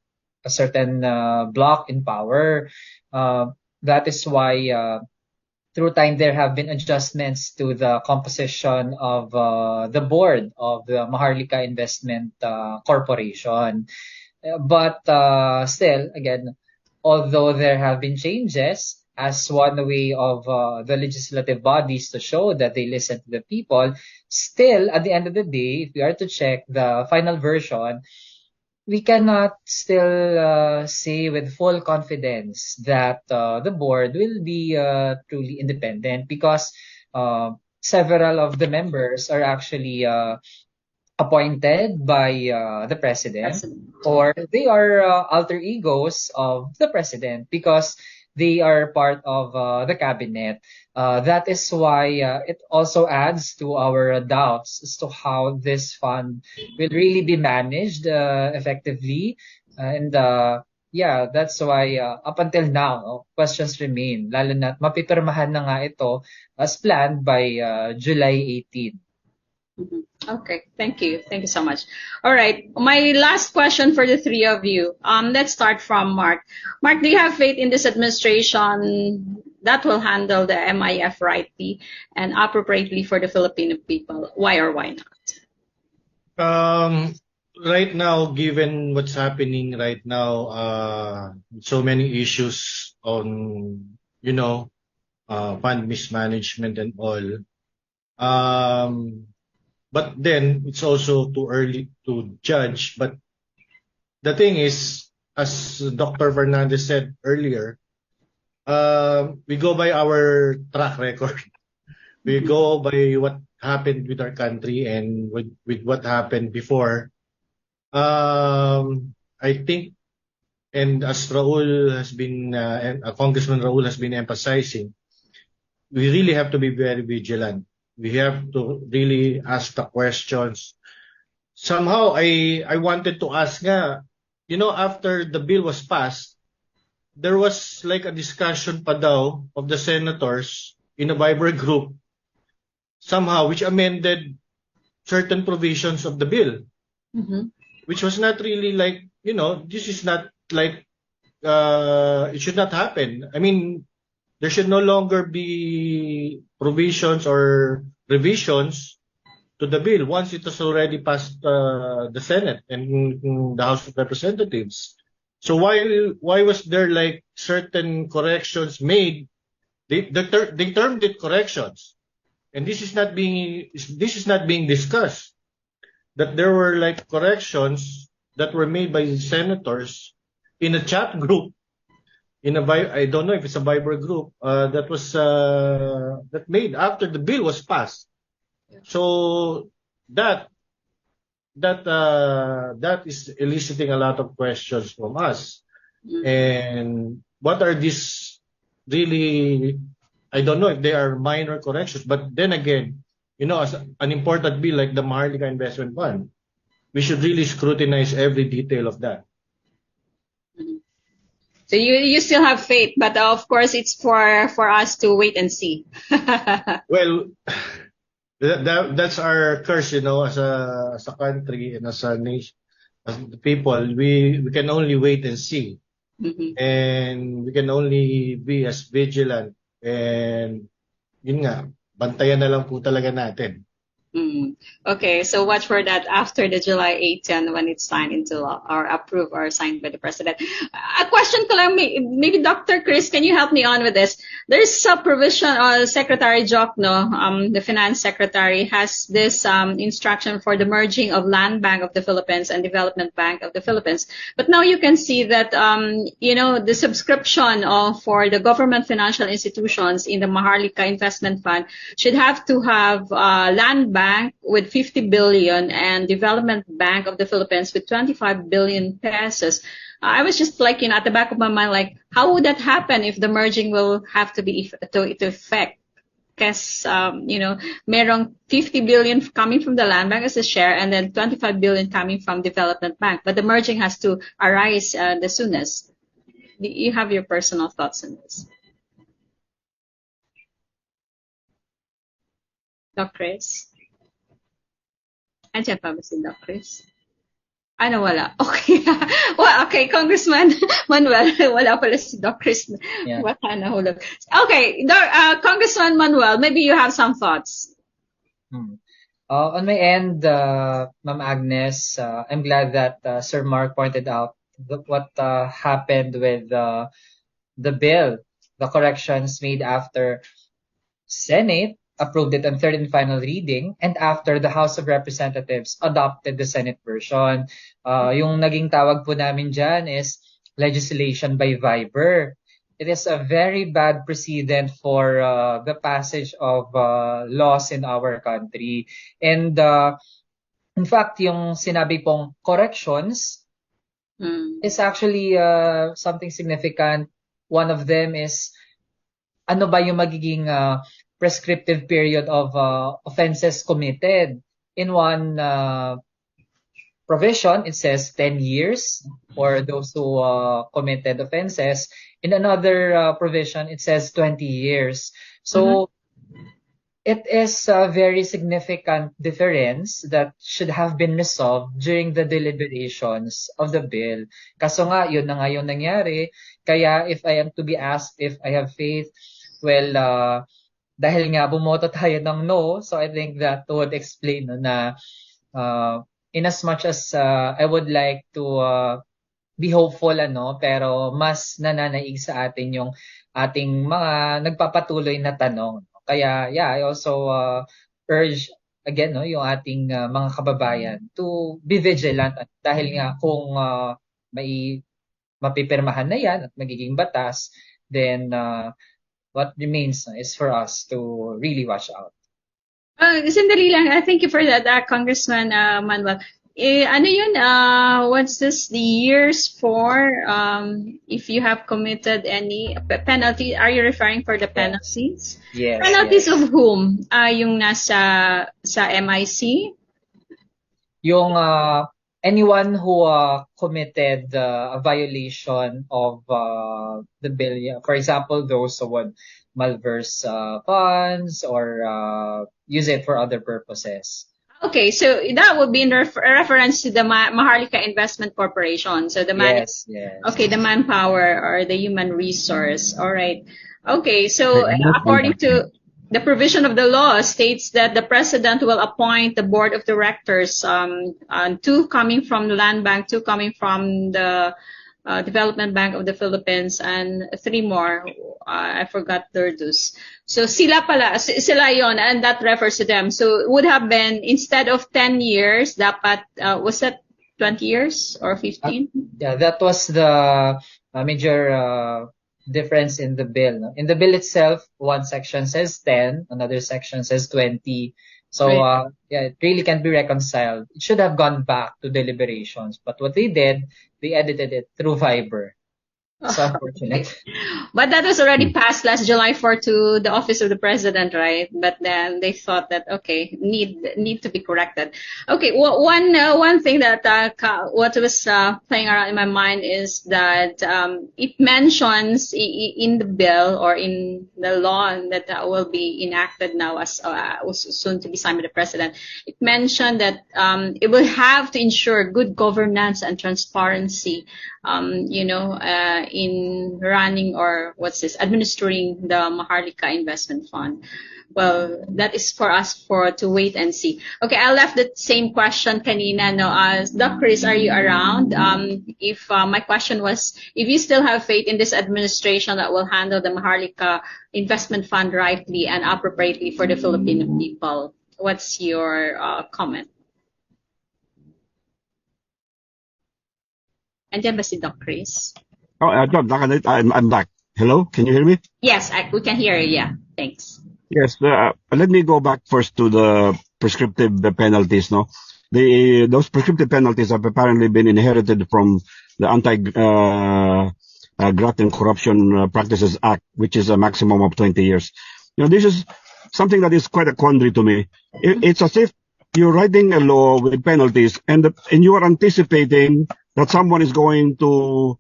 certain bloc in power. That is why through time, there have been adjustments to the composition of the board of the Maharlika Investment Corporation. But still, again, although there have been changes as one way of the legislative bodies to show that they listen to the people, still, at the end of the day, if we are to check the final version, we cannot still say with full confidence that the board will be truly independent because several of the members are actually appointed by the president, or they are alter egos of the president because they are part of the cabinet. That is why it also adds to our doubts as to how this fund will really be managed effectively. And yeah, that's why up until now, questions remain. Lalo na mapipirmahan na nga ito as planned by July 18. Okay, thank you. Thank you so much. All right, my last question for the three of you. Let's start from Mark. Mark, do you have faith in this administration that will handle the MIF rightly and appropriately for the Filipino people? Why or why not? Right now, given what's happening right now, so many issues on, fund mismanagement and all. But then it's also too early to judge. But the thing is, as Dr. Fernandez said earlier, we go by our track record. We go by what happened with our country and with what happened before. I think, and as Raoul has been, Congressman Raoul has been emphasizing, we really have to be very vigilant. We have to really ask the questions. Somehow, I wanted to ask nga, after the bill was passed, there was like a discussion pa daw of the senators in a Viber group, somehow, which amended certain provisions of the bill, which was not really like, this is not like, it should not happen. I mean, there should no longer be provisions or revisions to the bill once it has already passed the Senate and the House of Representatives. So why was there like certain corrections made? They termed it corrections, and this is not being discussed. That there were like corrections that were made by the senators in a chat group. I don't know if it's a Viber group that was that made after the bill was passed. So that is eliciting a lot of questions from us. And what are these really? I don't know if they are minor corrections, but then again, as an important bill like the Maharlika Investment Fund, we should really scrutinize every detail of that. So you still have faith, but of course it's for us to wait and see. Well, that's our curse, as a country and as a nation, as the people, we can only wait and see, and we can only be as vigilant, and yun nga, bantayan na lang po talaga natin. Okay, so watch for that after the July 18 when it's signed into law or approved or signed by the president. A question, maybe Dr. Cris, can you help me on with this? There's a provision, Secretary Jokno, the finance secretary, has this instruction for the merging of Land Bank of the Philippines and Development Bank of the Philippines. But now you can see that, the subscription for the government financial institutions in the Maharlika Investment Fund should have to have Land Bank with 50 billion and Development Bank of the Philippines with 25 billion pesos. I was just like, at the back of my mind, like, how would that happen if the merging will have to be to effect? Because, merong 50 billion coming from the Land Bank as a share and then 25 billion coming from Development Bank. But the merging has to arise the soonest. Do you have your personal thoughts on this? Dr. Cris? Andiyan pa ba si Doc Cris? Ano, wala? Okay. Well, okay, Congressman Manuel, wala pala si Doc Cris. Yeah. Baka nahulog. Okay, Congressman Manuel, maybe you have some thoughts. On my end, Ma'am Agnes, I'm glad that Sir Mark pointed out what happened with the bill, the corrections made after Senate approved it on third and final reading, and after the House of Representatives adopted the Senate version. Yung naging tawag po namin dyan is legislation by Viber. It is a very bad precedent for the passage of laws in our country. And in fact, yung sinabi pong corrections is actually something significant. One of them is ano ba yung magiging prescriptive period of offenses committed. In one provision, it says 10 years for those who committed offenses. In another provision, it says 20 years. So it is a very significant difference that should have been resolved during the deliberations of the bill. Kaso nga, yun na nga yung nangyari. Kaya if I am to be asked if I have faith, well, dahil nga bumoto tayo ng no, so I think that would explain na in as much as I would like to be hopeful, pero mas nananaig sa atin yung ating mga nagpapatuloy na tanong. Kaya, yeah, I also urge, again, yung ating mga kababayan to be vigilant. Dahil nga kung may mapipirmahan na yan at magiging batas, then what remains is for us to really watch out. Sandali lang. Thank you for that, Congressman Manuel. Ano yun? What's this? The years for if you have committed any penalty? Are you referring for the penalties? Yes. Penalties of whom? Yung nasa sa MIC? Yung anyone who committed a violation of the bill. For example, those who would malverse funds or use it for other purposes. Okay, so that would be in reference to the Maharlika Investment Corporation. So the Yes. Okay, the manpower or the human resource. All right. Okay, so according to the provision of the law states that the president will appoint the board of directors, 2 coming from the Land Bank, 2 coming from the Development Bank of the Philippines, and 3 more. I forgot those. So sila yon, and that refers to them. So it would have been, instead of 10 years, dapat, was that 20 years or 15? Yeah, that was the major difference in the bill. No? In the bill itself, one section says 10, another section says 20. So yeah, it really can't be reconciled. It should have gone back to deliberations, but what they did, they edited it through Viber. So unfortunate. But that was already passed last July 4 to the office of the president, right? But then they thought that, okay, need to be corrected. Okay, one thing that what was playing around in my mind is that it mentions in the bill or in the law that will be enacted now as soon to be signed by the president. It mentioned that it will have to ensure good governance and transparency. In running or administering the Maharlika Investment Fund. Well, that is for us to wait and see. Okay, I left the same question kanina. Doc Cris, are you around? If my question was, if you still have faith in this administration that will handle the Maharlika Investment Fund rightly and appropriately for the Filipino people, what's your comment? Andiyan ba si Doc Cris? Oh, I'm back. Hello, can you hear me? Yes, we can hear you. Yeah, thanks. Yes, let me go back first to the prescriptive penalties. No, those prescriptive penalties have apparently been inherited from the Anti-Graft and Corruption Practices Act, which is a maximum of 20 years. This is something that is quite a quandary to me. It's as if you're writing a law with penalties, and you are anticipating that someone is going to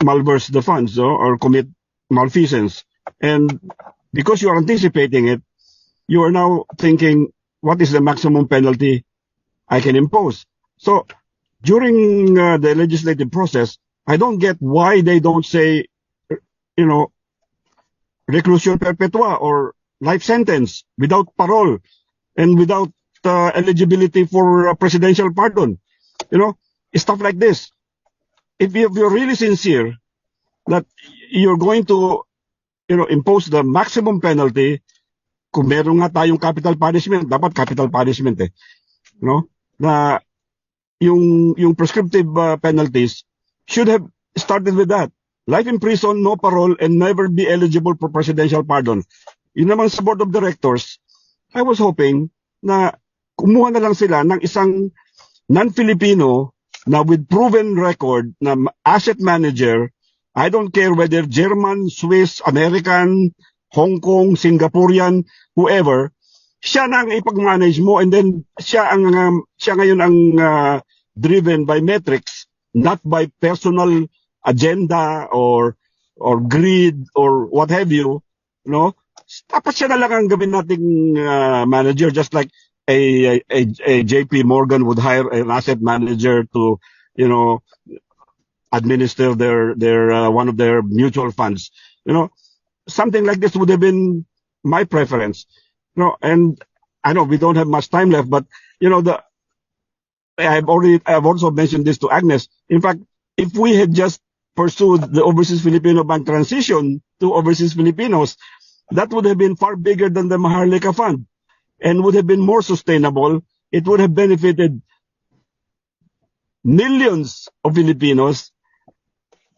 malverse the funds or commit malfeasance. And because you are anticipating it, you are now thinking, what is the maximum penalty I can impose? So during the legislative process, I don't get why they don't say, reclusion perpetua or life sentence without parole. and without eligibility for presidential pardon. You know, stuff like this. If you're really sincere that you're going to, impose the maximum penalty, kung meron nga tayong capital punishment, dapat capital punishment na yung prescriptive penalties should have started with that. Life in prison, no parole, and never be eligible for presidential pardon. Yun naman sa board of directors, I was hoping na kumuha na lang sila ng isang non-Filipino na with proven record na asset manager. I don't care whether German, Swiss, American, Hong Kong, Singaporean, whoever, siya na ang ipag-manage mo, and then siya ngayon ang driven by metrics, not by personal agenda or greed or what have you, Dapat siya na lang ang gawin nating manager, just like a JP Morgan would hire an asset manager to, administer their one of their mutual funds. Something like this would have been my preference. And I know we don't have much time left, but I've also mentioned this to Agnes. In fact, if we had just pursued the Overseas Filipino Bank transition to Overseas Filipinos, that would have been far bigger than the Maharlika Fund and would have been more sustainable. It would have benefited millions of Filipinos,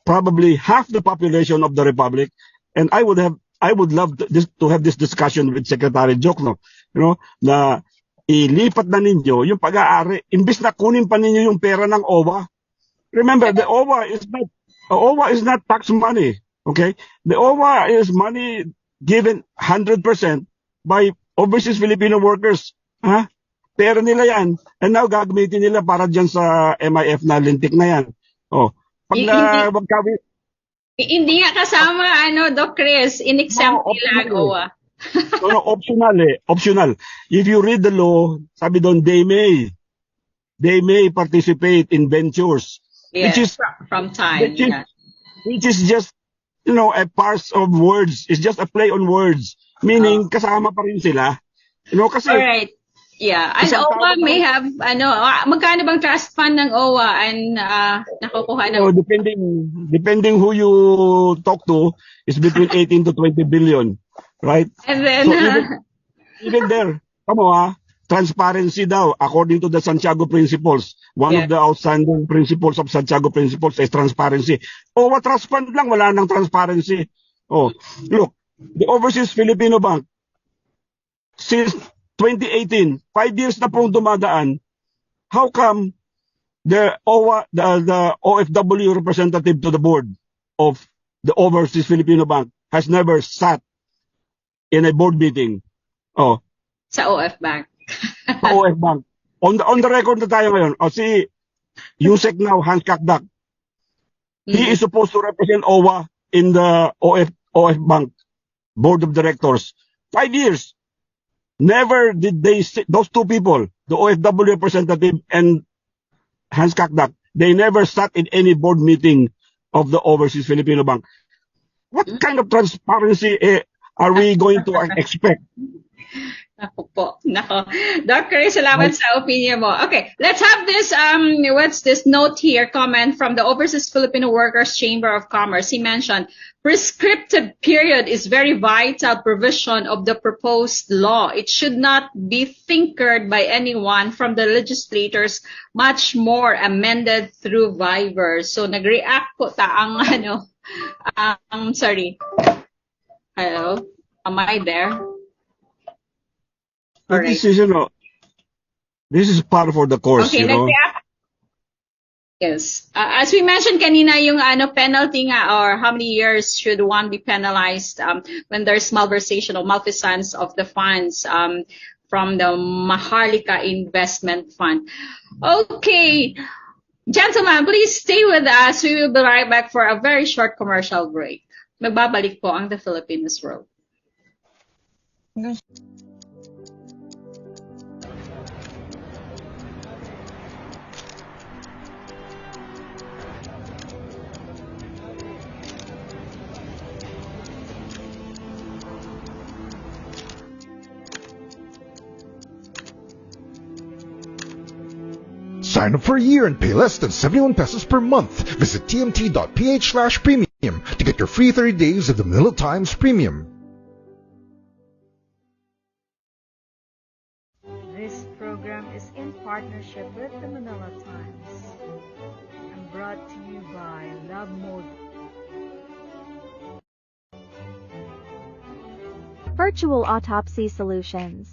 probably half the population of the Republic. And I would love to have this discussion with Secretary Jokno, na ilipat na ninyo yung pag-aari, imbis na kunin pa ninyo yung pera ng OWA. Remember, the OWA is not tax money, okay? The OWA is money given 100% by overseas Filipino workers. Pera nila yan. And now, gagamitin nila para dyan sa MIF na lintik na yan. Hindi nga kasama, Doc Cris, in-exempt nila ang OWA. Optional. If you read the law, sabi doon, they may participate in ventures. Yes, which is from time. Which is just, a parse of words. It's just a play on words. Meaning, kasama pa rin sila. Kasi... Alright. Yeah. And OWA may have, magkano bang trust fund ng OWA and nakukuha ng... Depending who you talk to, is between 18 to 20 billion. Right? And then... even there, transparency daw, according to the Santiago Principles. One of the outstanding principles of Santiago Principles is transparency. OWA trust fund lang, wala nang transparency. Look, the Overseas Filipino Bank, since 2018, 5 years na pong dumadaan, how come the OFW representative to the board of the Overseas Filipino Bank has never sat in a board meeting? Sa OF Bank. Sa OF Bank. On the record na tayo ngayon, si Yusek now, Hans Kakdak, he is supposed to represent OWA in the OF Bank board of directors. 5 years. Never did they sit, those two people, the OFW representative and Hans Kakdak, they never sat in any board meeting of the Overseas Filipino Bank. What kind of transparency are we going to expect? Nako. Doc Cris, salamat sa opinion mo. Okay, let's have this, what's this note here, comment from the Overseas Filipino Workers Chamber of Commerce. He mentioned, prescriptive period is very vital provision of the proposed law. It should not be tinkered by anyone from the legislators, much more amended through Viber. So, nag-react po ang sorry. Hello? Am I there? Right. This is part for the course, okay, Yes. As we mentioned kanina, yung penalty nga, or how many years should one be penalized when there's malversation or malfeasance of the funds from the Maharlika Investment Fund. Okay. Gentlemen, please stay with us. We will be right back for a very short commercial break. Magbabalik po ang The Philippines World. Sign up for a year and pay less than 71 pesos per month. Visit tmt.ph/premium to get your free 30 days of the Manila Times Premium. This program is in partnership with the Manila Times and brought to you by Love Mode. Virtual Autopsy Solutions.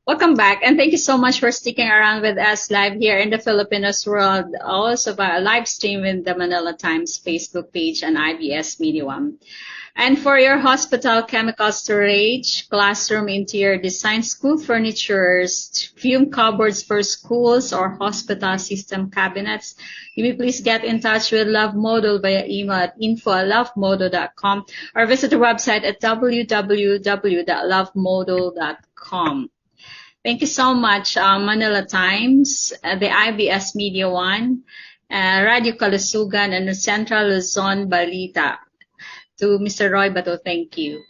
Welcome back, and thank you so much for sticking around with us live here in the Filipinos world, also via live stream with the Manila Times Facebook page and IBS Media One. And for your hospital chemical storage, classroom interior design, school furnitures, fume cupboards for schools or hospital system cabinets, you may please get in touch with Love Model via email at info@lovemodel.com or visit the website at www.lovemodel.com. Thank you so much, Manila Times, the IBS Media One, Radio Kalusugan, and the Central Luzon Balita. To Mr. Roy Bato, thank you.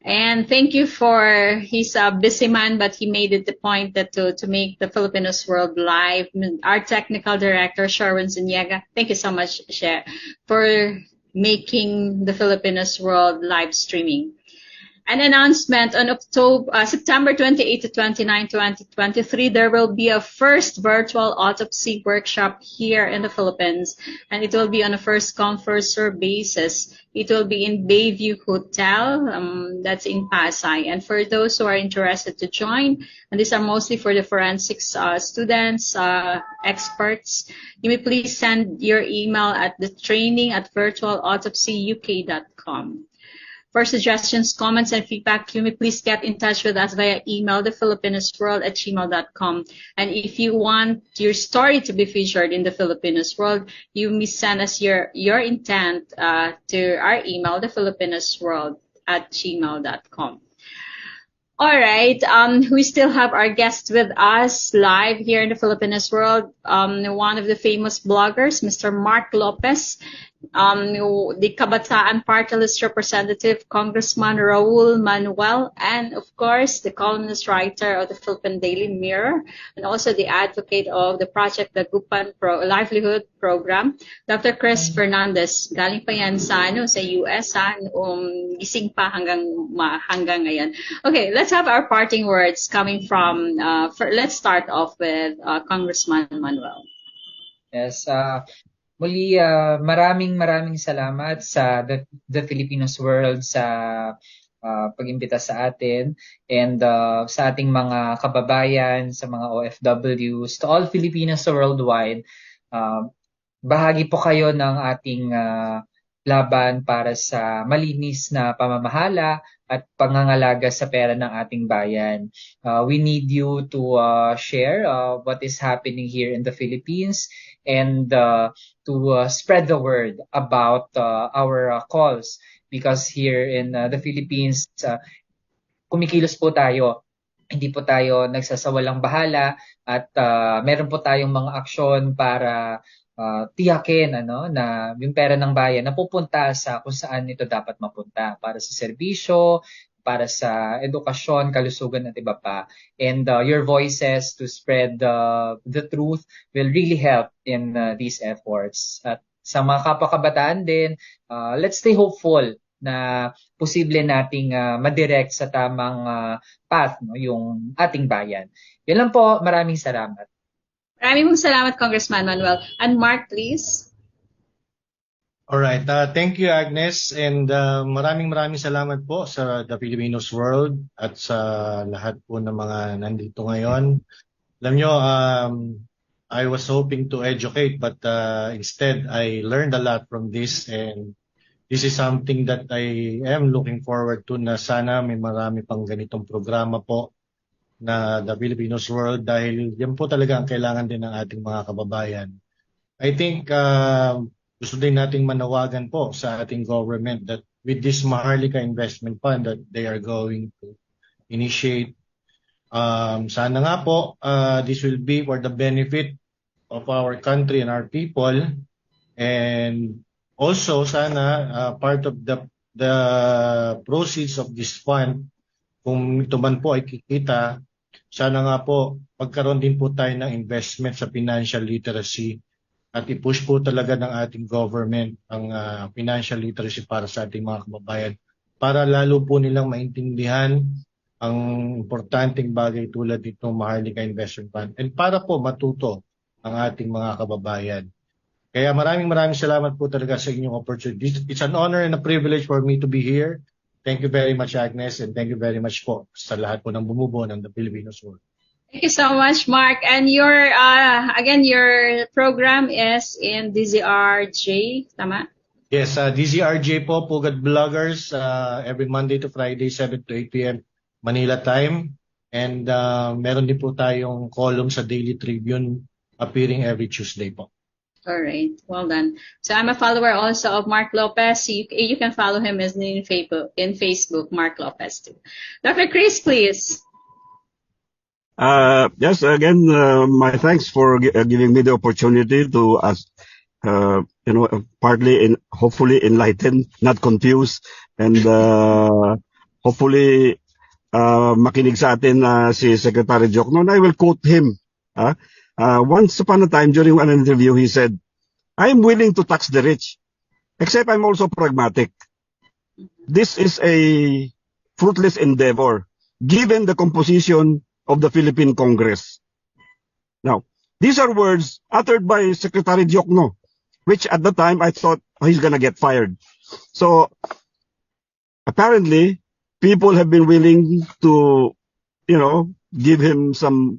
And thank you for, he's a busy man, but he made it the point that to make the Filipinos World live. Our technical director, Sherwin Zuniga, thank you so much, Cher, for making the Filipinos World live streaming. An announcement on September 28 to 29, 2023, there will be a first virtual autopsy workshop here in the Philippines, and it will be on a first come, first served basis. It will be in Bayview Hotel, that's in Pasay. And for those who are interested to join, and these are mostly for the forensics students, experts, you may please send your email at the training@virtualautopsyuk.com. For suggestions, comments, and feedback, you may please get in touch with us via email, thefilippinosworld@gmail.com. And if you want your story to be featured in the Filipinos World, you may send us your intent to our email, thefilippinosworld@gmail.com. All right, we still have our guest with us live here in the Filipinos World. One of the famous bloggers, Mr. Mark Lopez, the KABATAAN Partylist representative, Congressman Raoul Manuel, and of course the columnist-writer of the Philippine Daily Mirror, and also the advocate of the Project Dagupan Livelihood Program, Dr. Cris Fernandez. Galing pa yan sa US, gising pa hanggang ngayon. Okay, let's have our parting words coming from, let's start off with Congressman Manuel. Yes, muli, maraming salamat sa The Filipinos World sa pag-imbita sa atin, and sa ating mga kababayan, sa mga OFWs, to all Filipinos worldwide. Bahagi po kayo ng ating laban para sa malinis na pamamahala at pangangalaga sa pera ng ating bayan. We need you to share what is happening here in the Philippines, and to spread the word about our calls, because here in the Philippines, kumikilos po tayo. Hindi po tayo nagsasawalang bahala, at meron po tayong mga aksyon para tiyakin na yung pera ng bayan napupunta sa kung saan ito dapat mapunta, para sa serbisyo, para sa edukasyon, kalusugan at iba pa. And your voices to spread the truth will really help in these efforts. At sa mga kapwa-kabataan din, let's stay hopeful na posible nating madirect sa tamang path yung ating bayan. Yun lang po, maraming salamat. Maraming salamat, Congressman Manuel. And Mark, please. All right. Thank you, Agnes. And maraming salamat po sa The Filipinos World at sa lahat po ng mga nandito ngayon. Alam nyo, I was hoping to educate, but instead I learned a lot from this, and this is something that I am looking forward to, na sana may marami pang ganitong programa po na The Filipinos World, dahil yan po talaga ang kailangan din ng ating mga kababayan. I think gusto din nating manawagan po sa ating government that with this Maharlika Investment Fund that they are going to initiate, sana nga po this will be for the benefit of our country and our people, and also sana part of the proceeds of this fund, kung ito man po ay kikita, sana nga po magkaroon din po tayo ng investment sa financial literacy at i-push po talaga ng ating government ang financial literacy para sa ating mga kababayan para lalo po nilang maintindihan ang importanteng bagay tulad nitong Maharlika Investment Fund and para po matuto ang ating mga kababayan. Kaya maraming salamat po talaga sa inyong opportunity. It's an honor and a privilege for me to be here. Thank you very much, Agnes, and thank you very much po sa lahat po ng bumubuo ng The Filipinos World. Thank you so much, Mark. And your program is in DZRJ, tama? Yes, DZRJ po, Pugad Vloggers, every Monday to Friday, 7 to 8 p.m. Manila time. And meron din po tayong column sa Daily Tribune appearing every Tuesday po. All right, well done. So I'm a follower also of Mark Lopez. So you can follow him in Facebook, Mark Lopez too. Dr. Cris, please. Yes, again, my thanks for giving me the opportunity to ask, partly hopefully enlighten, not confused, and hopefully makinig sa atin si Secretary Jokno. And I will quote him. Once upon a time during an interview, he said, "I'm willing to tax the rich, except I'm also pragmatic. This is a fruitless endeavor, given the composition of the Philippine Congress." Now, these are words uttered by Secretary Jokno, which at the time I thought he's gonna get fired. So, apparently, people have been willing to, give him some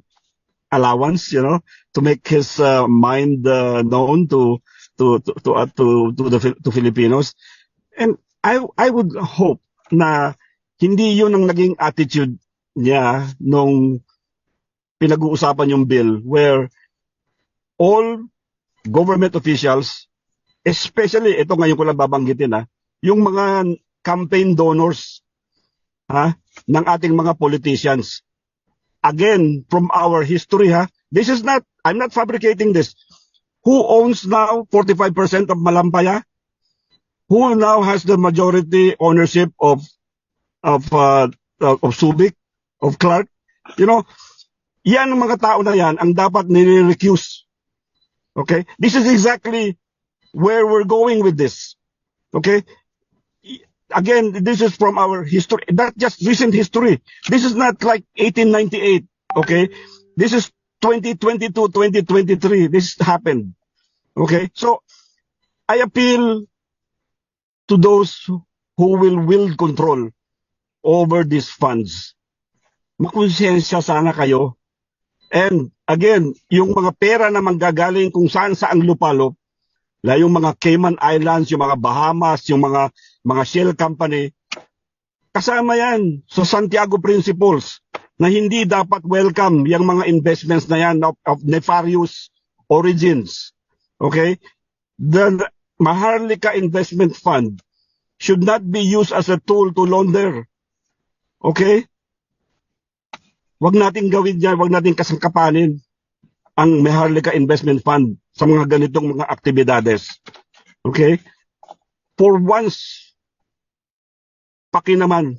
allowance, to make his mind known to Filipinos. And I would hope na hindi yun ang naging attitude niya nung pinag-uusapan yung bill, where all government officials, especially ito ngayon ko lang babanggitin, yung mga campaign donors ng ating mga politicians. Again, from our history, this is not, I'm not fabricating this. Who owns now 45% of Malampaya? Who now has the majority ownership of Subic, of Clark? Yan ang mga tao na yan ang dapat nire-recuse. Okay? This is exactly where we're going with this. Okay? Again, this is from our history, not just recent history. This is not like 1898, okay? This is 2022, 2023. This happened, okay? So, I appeal to those who will wield control over these funds. Makonsensya sana kayo. And again, yung mga pera na manggagaling kung saan lupalop, yung mga Cayman Islands, yung mga Bahamas, yung mga shell company, kasama yan sa Santiago Principles na hindi dapat welcome yung mga investments na yan of nefarious origins. Okay? The Maharlika Investment Fund should not be used as a tool to launder. Okay? Wag nating gawin yan, wag nating kasangkapanin ang Maharlika Investment Fund sa mga ganitong mga aktibidades. Okay? For once, pakinaman,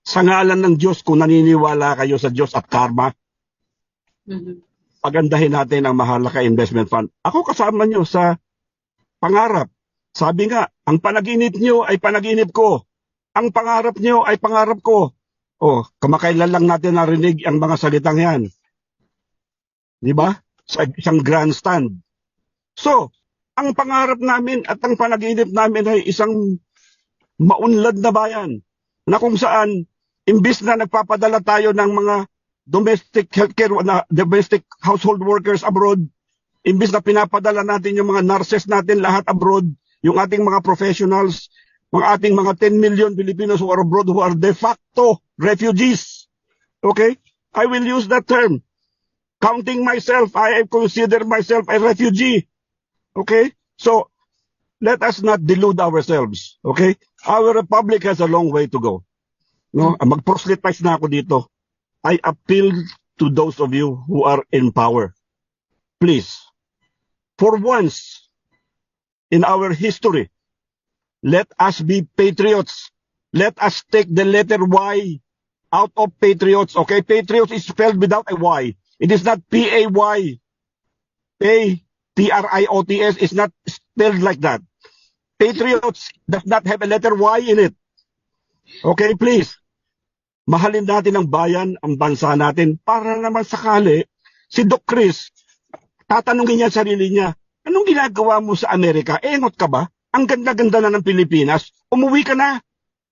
sa ngalan ng Diyos, kung naniniwala kayo sa Diyos at karma, pagandahin natin ang Maharlika Investment Fund. Ako kasama nyo sa pangarap. Sabi nga, ang panaginip nyo ay panaginip ko. Ang pangarap nyo ay pangarap ko. Kamakailan lang natin narinig ang mga salitang yan. Di ba? Sa isang grandstand. So, ang pangarap namin at ang panaginip namin ay isang maunlad na bayan na kung saan imbis na nagpapadala tayo ng mga domestic healthcare, domestic household workers abroad, imbis na pinapadala natin yung mga nurses natin lahat abroad, yung ating mga professionals, mga ating mga 10 million Filipinos who are abroad who are de facto refugees. Okay? I will use that term. Counting myself, I consider myself a refugee. Okay? So, let us not delude ourselves. Okay? Our republic has a long way to go. No? Mag-proselytize na ako dito. I appeal to those of you who are in power. Please, for once in our history, let us be patriots. Let us take the letter Y out of patriots. Okay? Patriots is spelled without a Y. It is not P-A-Y. Patriots is not spelled like that. Patriots does not have a letter Y in it. Okay, please. Mahalin natin ang bayan, ang bansa natin, para naman sakali, si Doc Cris, tatanungin niya sarili niya, anong ginagawa mo sa Amerika? Engot ka ba? Ang ganda-ganda na ng Pilipinas. Umuwi ka na.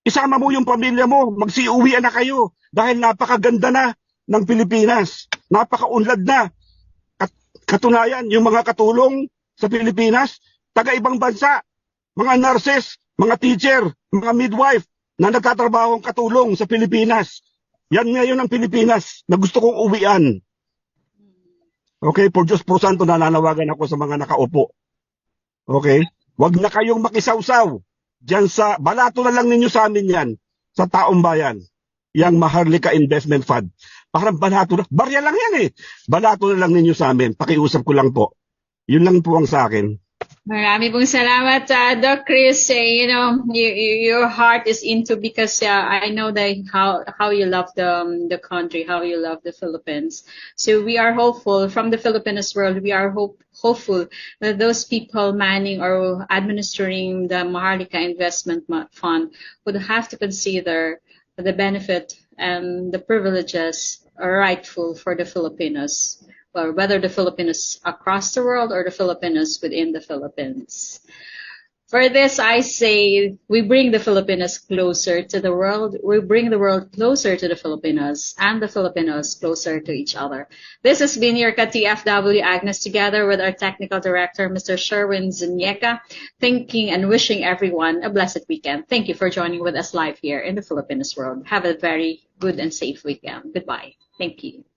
Isama mo yung pamilya mo. Magsiuwian na kayo. Dahil napakaganda na ng Pilipinas. Napakaunlad na. Katunayan, yung mga katulong sa Pilipinas, taga-ibang bansa, mga nurses, mga teacher, mga midwife, na nagtatrabahong katulong sa Pilipinas. Yan ngayon ang Pilipinas na gusto kong uwian. Okay, por Diyos por Santo, nananawagan ako sa mga nakaupo. Okay? Huwag na kayong makisawsaw. Diyan sa, balato na lang ninyo sa amin yan, sa taong bayan. Yang Maharlika Investment Fund. Parang balato na, barya lang yan eh. Balato na lang ninyo sa amin. Pakiusap ko lang po. Yun lang po ang sa akin. Marami pong salamat, Doc Cris. Your heart is into, because I know that how you love the country, how you love the Philippines. So we are hopeful from the Filipinos world. We are hopeful that those people manning or administering the Maharlika Investment Fund would have to consider the benefit and the privileges are rightful for the Filipinos. Or whether the Filipinos across the world or the Filipinos within the Philippines. For this, I say we bring the Filipinos closer to the world. We bring the world closer to the Filipinos and the Filipinos closer to each other. This has been your TFW Agnes, together with our technical director, Mr. Sherwin Zunieka, thanking and wishing everyone a blessed weekend. Thank you for joining with us live here in the Filipinos world. Have a very good and safe weekend. Goodbye. Thank you.